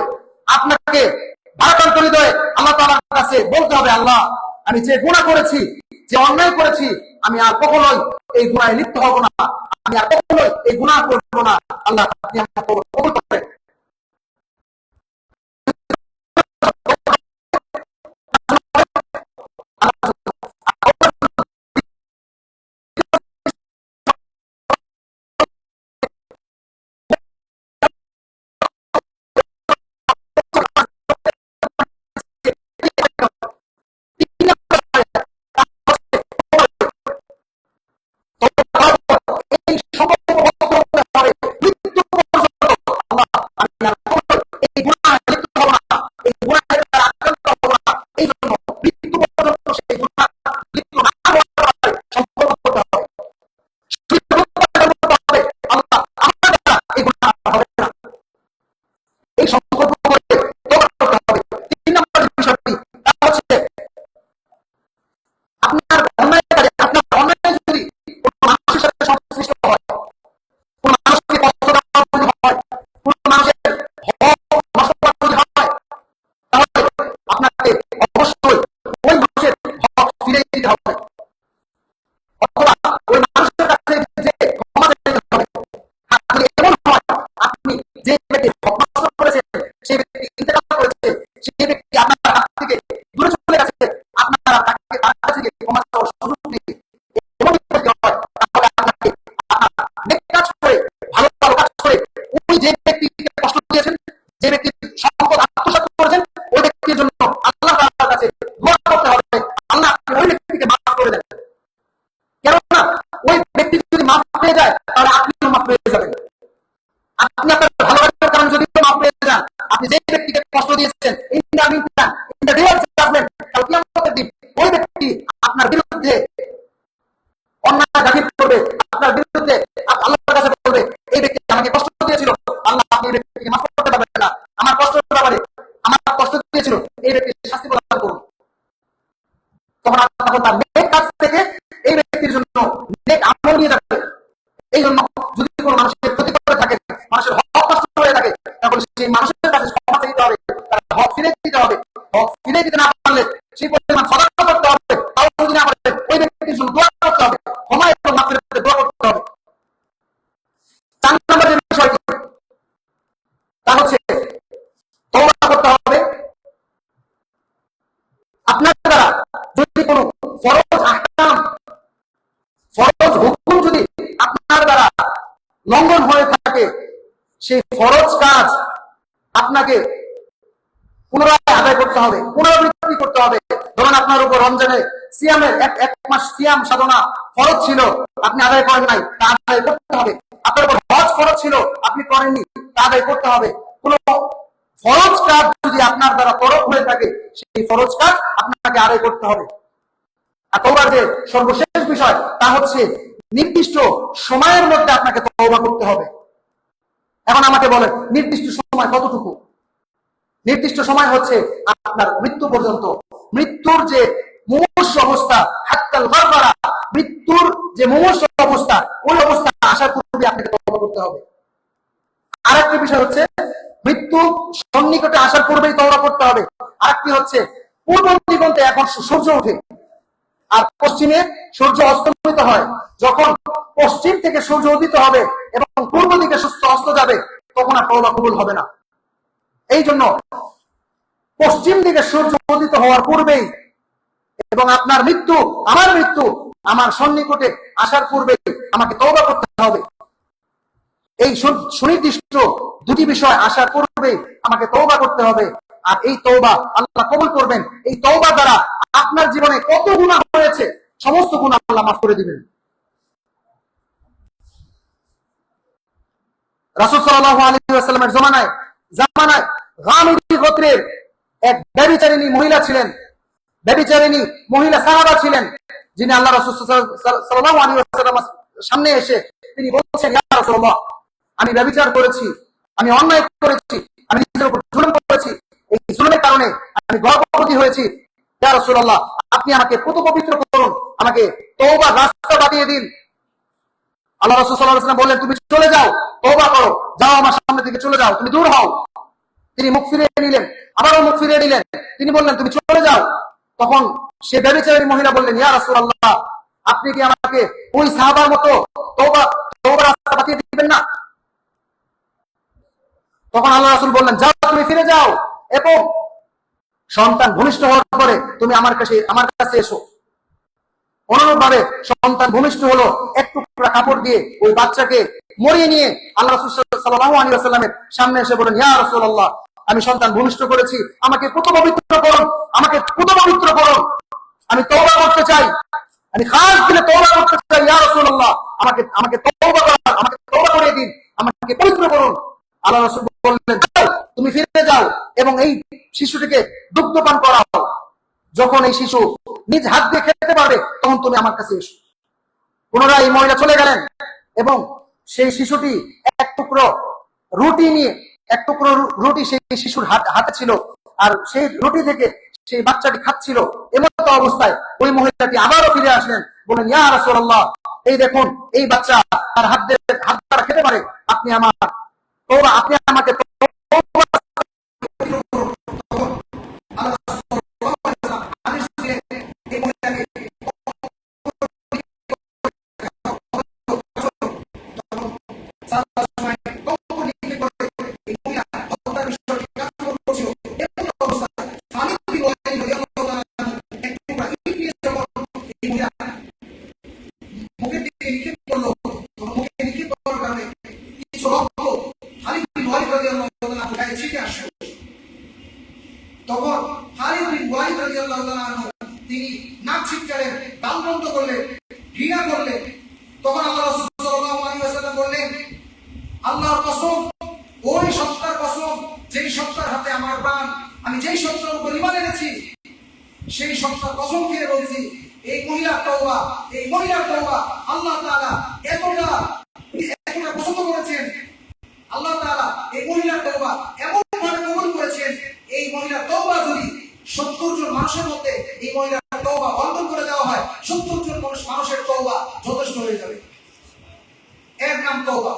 আপনাকে ভারাক্রান্ত হৃদয়ে আল্লাহ তাআলার কাছে বলতে হবে, আল্লাহ আমি যে গুনাহ করেছি, যে অন্যায় করেছি, আমি আর কখনোই এই গুনাহে লিপ্ত হব না, আমি আর কখনোই এই গুনাহ করব না। আল্লাহ আপনি আমাকে কবুল করেন। লঙ্ঘন হয়ে থাকে, সেই ফরজ কাজ আপনাকে পুনরায় আদায় করতে হবে, পুনরাবৃত্তি করতে হবে। ধরুন আপনার উপর রমজানে সিয়ামের এক মাস সিয়াম সাধনা ফরজ ছিল, আপনি আদায় করেন নাই, তা আদায় করতে হবে। আপনার উপর হজ ফরজ ছিল, আপনি করেননি, তা আদায় করতে হবে। কোন ফরজ কাজ যদি আপনার দ্বারা তরফ হয়ে থাকে, সেই ফরজ কাজ আপনাকে আদায় করতে হবে। আর তওবার যে সর্বশেষ বিষয় তা হচ্ছে নির্দিষ্ট সময়ের মধ্যে আপনাকে তওবা করতে হবে। এখন আমাকে বলেন, নির্দিষ্ট সময় কতটুকু? নির্দিষ্ট সময় হচ্ছে আপনার মৃত্যু পর্যন্ত। মৃত্যুর যে মুমূর্ষ অবস্থা, হাত্তাল গারগারা, মৃত্যুর যে মুমূর্ষ অবস্থা, ওই অবস্থা আসার পূর্বে আপনাকে তওবা করতে হবে। আরেকটি বিষয় হচ্ছে মৃত্যু সন্নিকটে আসার পূর্বেই তওবা করতে হবে। আরেকটি হচ্ছে পূর্ব দিগন্তে এখন সূর্য ওঠে আর পশ্চিমে সূর্য অস্তমিত হয়। যখন পশ্চিম থেকে সূর্য উদিত হবে এবং পূর্ব দিকে অস্ত যাবে, তখন আর তওবা কবুল হবে না। এই জন্য পশ্চিম দিকে সূর্য উদিত হওয়ার পূর্বেই এবং আপনার মৃত্যু, আমার মৃত্যু আমার সন্নিকটে আসার পূর্বেই আমাকে তওবা করতে হবে। এই সুনির্দিষ্ট দুটি বিষয় আসার পূর্বেই আমাকে তওবা করতে হবে। আর এই তওবা আল্লাহ কবুল করবেন। এই তওবা দ্বারা আপনার জীবনে কত গুনাহ হয়েছে সমস্ত গুনাহ আল্লাহ মাফ করে দিবেন। রাসূল সাল্লাল্লাহু আলাইহি ওয়াসাল্লামের জামানায় গামিদী গোত্রের এক ব্যভিচারিণী মহিলা ছিলেন, ব্যভিচারিণী মহিলা সাহাবা ছিলেন, যিনি আল্লাহ রাসূল সাল্লাল্লাহু আলাইহি ওয়াসাল্লামের সামনে এসে তিনি বলছেন, ইয়া রাসূলুল্লাহ, আমি ব্যভিচার করেছি, আমি অন্যায় করেছি, আমি নিজের উপর জুলুম করেছি, এই জুলুমের কারণে আমি গর্ভবতী হয়েছি। ইয়া রাসূলুল্লাহ, আপনি আমাকে পুত পবিত্র করুন, আমাকে তওবার রাস্তা বাতিয়ে দিন। আল্লাহ রাসূল সাল্লাল্লাহু আলাইহি ওয়াসাল্লাম বললেন, তুমি চলে যাও, তওবা করো, যাও আমার সামনে থেকে চলে যাও, তুমি দূর হও। তিনি মুখ ফিরিয়ে নিলেন, আবারও মুখ ফিরিয়ে নিলেন, তিনি বললেন, তুমি চলে যাও। তখন সে ব্যভিচারী মহিলা বললেন, ইয়া রাসূলুল্লাহ, আপনি কি আমাকে ওই সাহাবার মতো তওবার রাস্তা বাতিয়ে দিবেন না? তখন আল্লাহ রাসূল বললেন, যাও, তুমি ফিরে যাও এবং সন্তান ভূমিষ্ঠ হওয়ার পরে তুমি আমার কাছে এসো। অনুরূপভাবে সন্তান ভূমিষ্ঠ হলো, এক টুকরা কাপড় দিয়ে ওই বাচ্চাকে মরিয়ে নিয়ে আল্লাহ রাসূল সাল্লাল্লাহু আলাইহি ওয়াসাল্লামের সামনে এসে বলেন, ইয়া রাসূলুল্লাহ, আমি সন্তান ভূমিষ্ঠ করেছি, আমাকে পুত পবিত্র করুন, আমাকে পুত পবিত্র করুন, আমি তওবা করতে চাই, আমি খাস দিলে তওবা করতে চাই, ইয়া রাসূলুল্লাহ, আমাকে তওবা করে দিন, আমাকে পবিত্র করুন। আল্লাহ রাসূল বললেন, যাও, তুমি ফিরে যাও এবং এই শিশুটিকে দুগ্ধপান করাও। যখন এই শিশু নিজ হাত দিয়ে খেতে পারবে তখন তুমি আমার কাছে এসো। পুনরায় এই মহিলা চলে গেলেন এবং সেই শিশুটি এক টুকরো রুটি সেই শিশুর হাতে ছিল, আর সেই রুটি থেকে সেই বাচ্চাটি খাচ্ছিল। এমতো অবস্থায় ওই মহিলাটি আবারও ফিরে আসলেন, বলেন, ইয়া রাসূলুল্লাহ, এই দেখুন, এই বাচ্চা তার হাত দ্বারা খেতে পারে, আপনি আমাকে তখন খালিদ বিন ওয়ালিদ রাদিয়াল্লাহু তাআলা আনহু তিনি নাক ছিটকালেন, গাল বন্ধ করলেন, ঘৃণা করলেন। তখন আল্লাহ রাসূল সাল্লাল্লাহু আলাইহি ওয়াসাল্লাম বললেন, আল্লাহর কসম, ওই সত্তার কসম যেই সত্তার হাতে আমার প্রাণ, আমি যেই সত্তার উপর ঈমান এনেছি সেই সত্তার কসম খেয়ে বলছি, এই মহিলার তওবা আল্লাহ তাআলা এতটা পছন্দ করেছেন। আল্লাহ তাআলা এই মহিলার তওবা এমন ভাবে কবুল করেছেন, এই মহিলার তওবা যদি 70 জন মানুষের মধ্যে এই মহিলার তওবা বন্ধন করে দেওয়া হয়, 70 জন মানুষের তওবা যথেষ্ট হয়ে যাবে। এর নাম তওবা।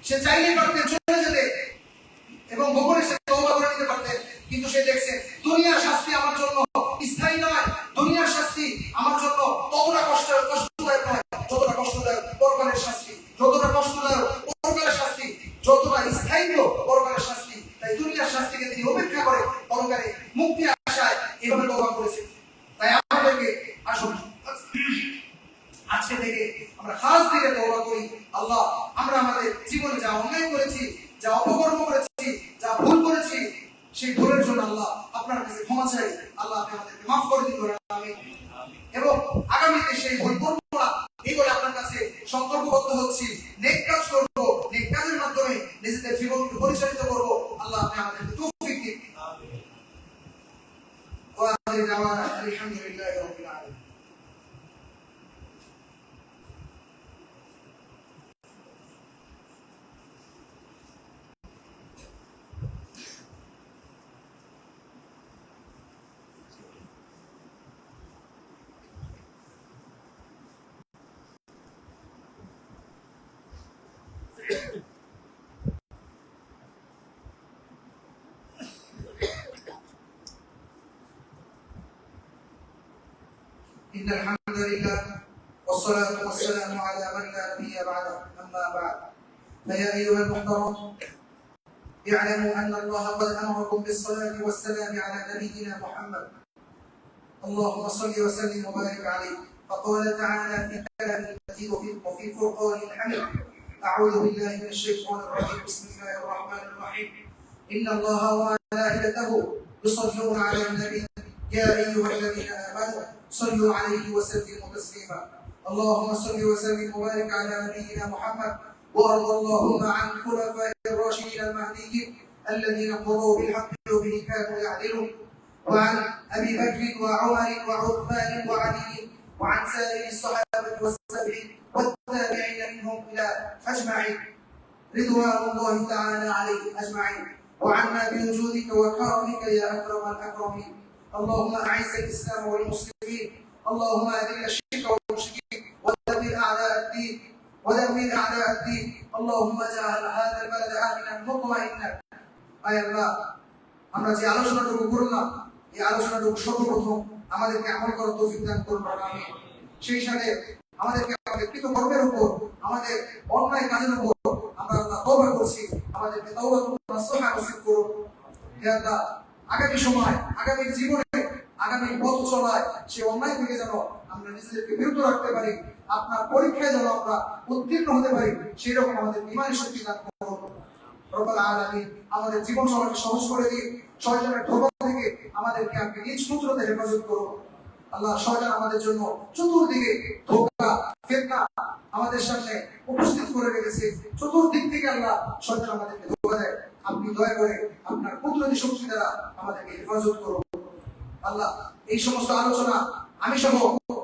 সে চাইলে পারতেন চলে যেতে এবং গোপনে সে তওবা করে নিতে পারতেন, কিন্তু সে দেখছে দুনিয়ার শাস্তি আমার জন্য স্থায়ী নয়, দুনিয়ার শাস্তি আমার জন্য ততটা কষ্টদায়ক নয় যতটা কষ্টদায়ক পরকালের শাস্তি, যতটা কষ্টদায়ক পরকালের শাস্তি, যতটা স্থায়ী পরকালের শাস্তি। তাই দুনিয়ার শাস্তিকে তিনি উপেক্ষা করে পরকালে মুক্তি আশায় এভাবে তওবা করেছেন। তাই আমাদেরকে আসুন আজকে থেকে আমরা খাস দিলে তওবা করি। আল্লাহ, আমরা আমাদের জীবনে যা অন্যায় করেছি, যা অপকর্ম করেছি, যা ভুল করেছি, সেই ভুলের জন্য আল্লাহ আপনার কাছে ক্ষমা চাই। আল্লাহ আপনি আমাদেরকে মাফ করে দিন, আমিন। এবং আগামীতে সেই ভুল করব না, এই বলে আপনার কাছে সংকল্পবদ্ধ হচ্ছি। নেক কাজ করব, নেক কাজের মাধ্যমে নিজেদের জীবনকে পরিচালিত করব। আল্লাহ আপনি আমাদেরকে তৌফিক দিন। আমিন। ওয়া আখিরু দাওয়ানা আলহামদুলিল্লাহি রাব্বিল আলামিন। إن الحمد لله والصلاة والسلام على من لا نبي بعده، أما بعد، فيا أيها المحترمون، اعلموا أن الله قد أمركم بالصلاة والسلام على نبينا محمد، اللهم صل وسلم وبارك عليه. فقال تعالى في كلامه المجيد وفي فرقانه الحميد: أعوذ بالله من الشيطان الرجيم، بسم الله الرحمن الرحيم. الرحيم إن الله وملائكته يصلون على النبي يا أيها الذين آمنوا صلوا عليه وسلموا تسليما اللهم صل وسلم وبارك على نبينا محمد وارض اللهم عن خلفاء الراشدين المهديين الذين قضوا بالحق وبه كانوا يعدلون وعن أبي بكر وعمر وعثمان وعلي وعن سائر الصحابة والسابقين والتابعين منهم إلى أجمعين رضوان الله تعالى عليه أجمعين وعنا بوجودك وكرمك يا أكرم الأكرمين اللهم أعز الإسلام والمسلمين اللهم أذل الشرك والمشركين ودمر أعداء الدين اللهم اجعل هذا البلد آمنا مطمئنا أي الله আমরা যে আলোচনাটুকু করলাম এই আলোচনাটুকু সর্বপ্রথম আমাদেরকে আমল করার তৌফিক দান করুন আমিন সেই সাথে আমাদেরকে আমাদের কৃতকর্মের উপর আমাদের অন্যায় কাজের উপর আমরা আল্লাহ তওবা করছি আমাদেরকে তওবাতুন নাসুহা নসিব করুন হে আল্লাহ আগামী সময় আগামী জীবনে আগামী পথ চলায় সেই অন্যায় থেকে যেন আমরা নিজেদেরকে বিরত রাখতে পারি আপনার পরীক্ষায় যেন আমরা উত্তীর্ণ হতে পারি সেই রকম আমাদের ঈমানের শক্তি দান করুন রব্বুল আলামিন আমাদের জীবন চলাকে সহজ করে দিন শয়তানের ধোঁকা থেকে আমাদেরকে আপনি নিজ কুদরতে হেফাজত করুন আল্লাহ শয়তান আমাদের জন্য চতুর্দিকে ধোঁকা ফিতনা আমাদের সামনে উপস্থিত করে রেখেছে চতুর্দিক থেকে আল্লাহ শয়তান আমাদেরকে ধোঁকা দেয় আপনি দয়া করে আপনার কুদরতি শক্তি দ্বারা আমাদেরকে হেফাজত করুন আল্লাহ এই সমস্ত আলোচনা আমি সহ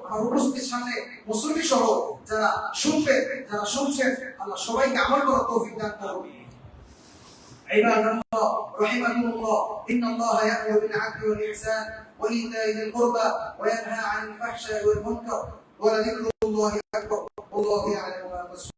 আমার উপস্থিতির সামনে মুসলিম সহ যারা শুনবেন যারা শুনছেন আল্লাহ সবাইকে আমল করার তৌফিক দান করুন عباد الله رحمكم الله إن الله يأمر بالعدل والإحسان وإيتاء ذي القربى وينهى عن الفحشاء والمنكر ولذكر الله أكبر والله يعلم ما تصنعون